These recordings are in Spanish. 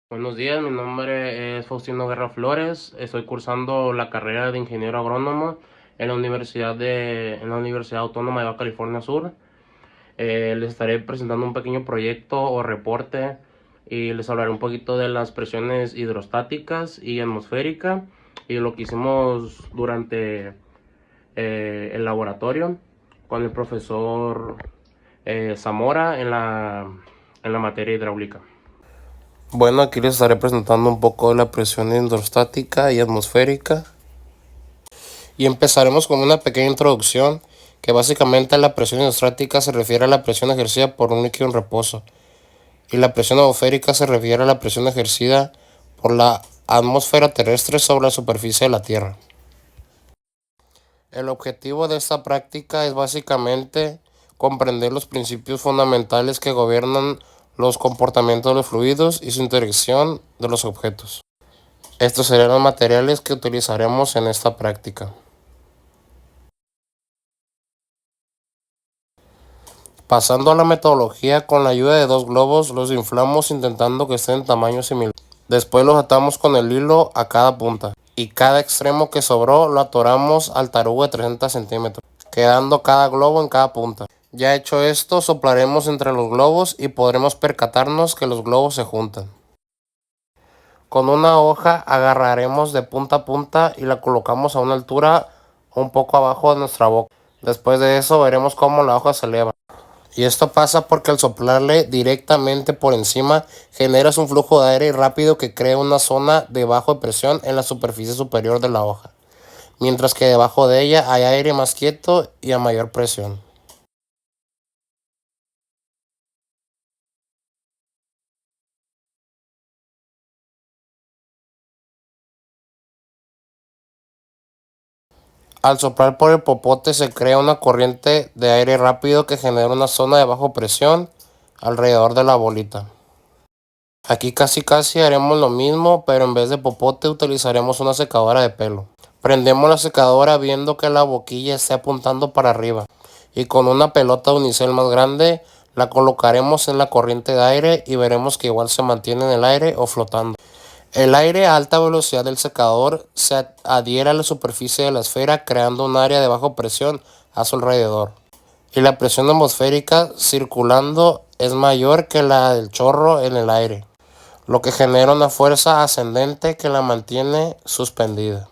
Buenos días, mi nombre es Faustino Guerra Flores. Estoy cursando la carrera de ingeniero agrónomo en la Universidad Autónoma de Baja California Sur. Les estaré presentando un pequeño proyecto o reporte y les hablaré un poquito de las presiones hidrostáticas y atmosféricas y lo que hicimos durante el laboratorio con el profesor Zamora en la materia hidráulica. Bueno, aquí les estaré presentando un poco de la presión hidrostática y atmosférica. Y empezaremos con una pequeña introducción, que básicamente la presión hidrostática se refiere a la presión ejercida por un líquido en reposo. Y la presión atmosférica se refiere a la presión ejercida por la atmósfera terrestre sobre la superficie de la Tierra. El objetivo de esta práctica es básicamente comprender los principios fundamentales que gobiernan los comportamientos de los fluidos y su interacción de los objetos. Estos serían los materiales que utilizaremos en esta práctica. Pasando a la metodología, con la ayuda de dos globos los inflamos intentando que estén en tamaño similar. Después los atamos con el hilo a cada punta y cada extremo que sobró lo atoramos al tarugo de 30 centímetros, quedando cada globo en cada punta. Ya hecho esto, soplaremos entre los globos y podremos percatarnos que los globos se juntan. Con una hoja agarraremos de punta a punta y la colocamos a una altura un poco abajo de nuestra boca. Después de eso veremos cómo la hoja se eleva. Y esto pasa porque al soplarle directamente por encima generas un flujo de aire rápido que crea una zona de baja presión en la superficie superior de la hoja, mientras que debajo de ella hay aire más quieto y a mayor presión. Al soplar por el popote se crea una corriente de aire rápido que genera una zona de baja presión alrededor de la bolita. Aquí casi haremos lo mismo, pero en vez de popote utilizaremos una secadora de pelo. Prendemos la secadora viendo que la boquilla esté apuntando para arriba y con una pelota de unicel más grande la colocaremos en la corriente de aire y veremos que igual se mantiene en el aire o flotando. El aire a alta velocidad del secador se adhiere a la superficie de la esfera creando un área de baja presión a su alrededor. Y la presión atmosférica circulando es mayor que la del chorro en el aire, lo que genera una fuerza ascendente que la mantiene suspendida.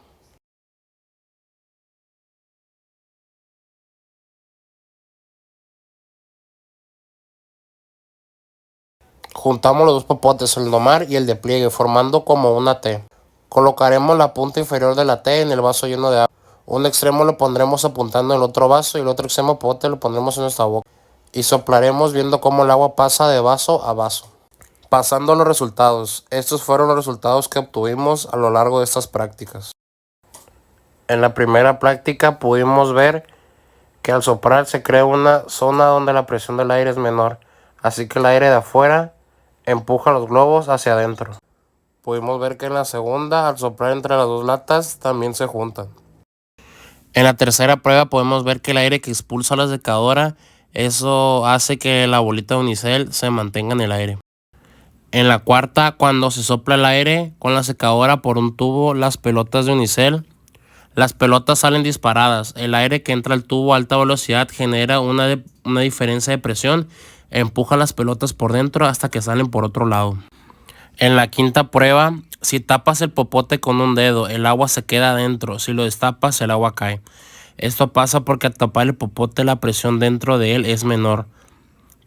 Juntamos los dos popotes, el domar y el de pliegue, formando como una T. Colocaremos la punta inferior de la T en el vaso lleno de agua. Un extremo lo pondremos apuntando al otro vaso y el otro extremo popote lo pondremos en nuestra boca. Y soplaremos viendo cómo el agua pasa de vaso a vaso. Pasando a los resultados. Estos fueron los resultados que obtuvimos a lo largo de estas prácticas. En la primera práctica pudimos ver que al soplar se crea una zona donde la presión del aire es menor, así que el aire de afuera empuja los globos hacia adentro. Pudimos ver que en la segunda, al soplar entre las dos latas, también se juntan. En la tercera prueba podemos ver que el aire que expulsa la secadora, eso hace que la bolita de unicel se mantenga en el aire. En la cuarta, cuando se sopla el aire con la secadora por un tubo, las pelotas de unicel, las pelotas salen disparadas. El aire que entra al tubo a alta velocidad genera una diferencia de presión, empuja las pelotas por dentro hasta que salen por otro lado. En la quinta prueba, si tapas el popote con un dedo, el agua se queda adentro. Si lo destapas, el agua cae. Esto pasa porque al tapar el popote la presión dentro de él es menor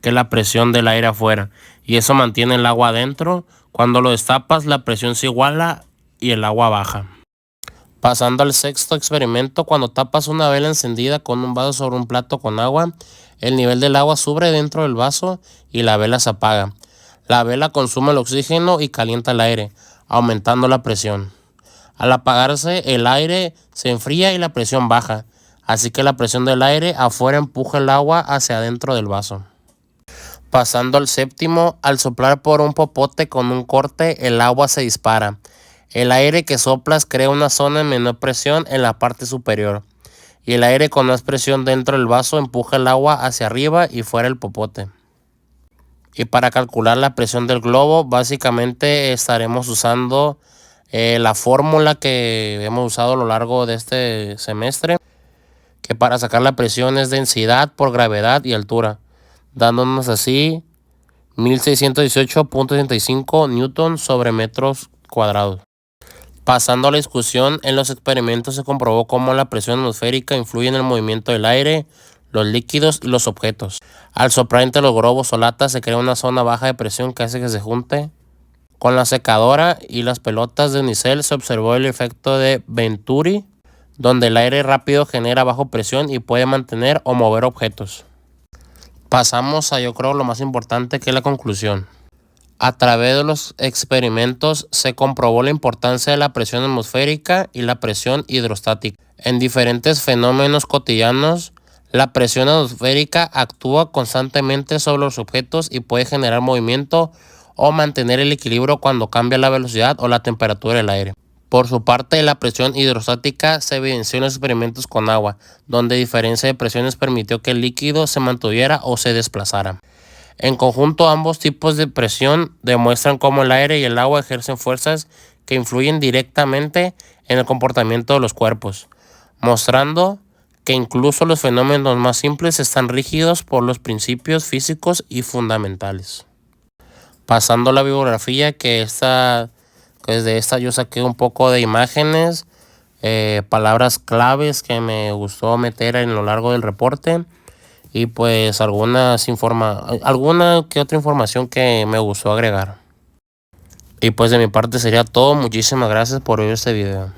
que la presión del aire afuera, y eso mantiene el agua adentro. Cuando lo destapas, la presión se iguala y el agua baja. Pasando al sexto experimento, cuando tapas una vela encendida con un vaso sobre un plato con agua, el nivel del agua sube dentro del vaso y la vela se apaga. La vela consume el oxígeno y calienta el aire, aumentando la presión. Al apagarse, el aire se enfría y la presión baja, así que la presión del aire afuera empuja el agua hacia adentro del vaso. Pasando al séptimo, al soplar por un popote con un corte, el agua se dispara. El aire que soplas crea una zona de menor presión en la parte superior, y el aire con más presión dentro del vaso empuja el agua hacia arriba y fuera del popote. Y para calcular la presión del globo, básicamente estaremos usando la fórmula que hemos usado a lo largo de este semestre, que para sacar la presión es densidad por gravedad y altura, dándonos así 1618.65 newton sobre metros cuadrados. Pasando a la discusión, en los experimentos se comprobó cómo la presión atmosférica influye en el movimiento del aire, los líquidos y los objetos. Al soplar entre los globos o latas se crea una zona baja de presión que hace que se junte. Con la secadora y las pelotas de unicel se observó el efecto de Venturi, donde el aire rápido genera bajo presión y puede mantener o mover objetos. Pasamos a, yo creo, lo más importante, que es la conclusión. A través de los experimentos se comprobó la importancia de la presión atmosférica y la presión hidrostática. En diferentes fenómenos cotidianos, la presión atmosférica actúa constantemente sobre los objetos y puede generar movimiento o mantener el equilibrio cuando cambia la velocidad o la temperatura del aire. Por su parte, la presión hidrostática se evidenció en los experimentos con agua, donde diferencia de presiones permitió que el líquido se mantuviera o se desplazara. En conjunto, ambos tipos de presión demuestran cómo el aire y el agua ejercen fuerzas que influyen directamente en el comportamiento de los cuerpos, mostrando que incluso los fenómenos más simples están rígidos por los principios físicos y fundamentales. Pasando a la bibliografía, que de esta yo saqué un poco de imágenes, palabras claves que me gustó meter en lo largo del reporte, y pues alguna que otra información que me gustó agregar. Y pues de mi parte sería todo. Muchísimas gracias por ver este video.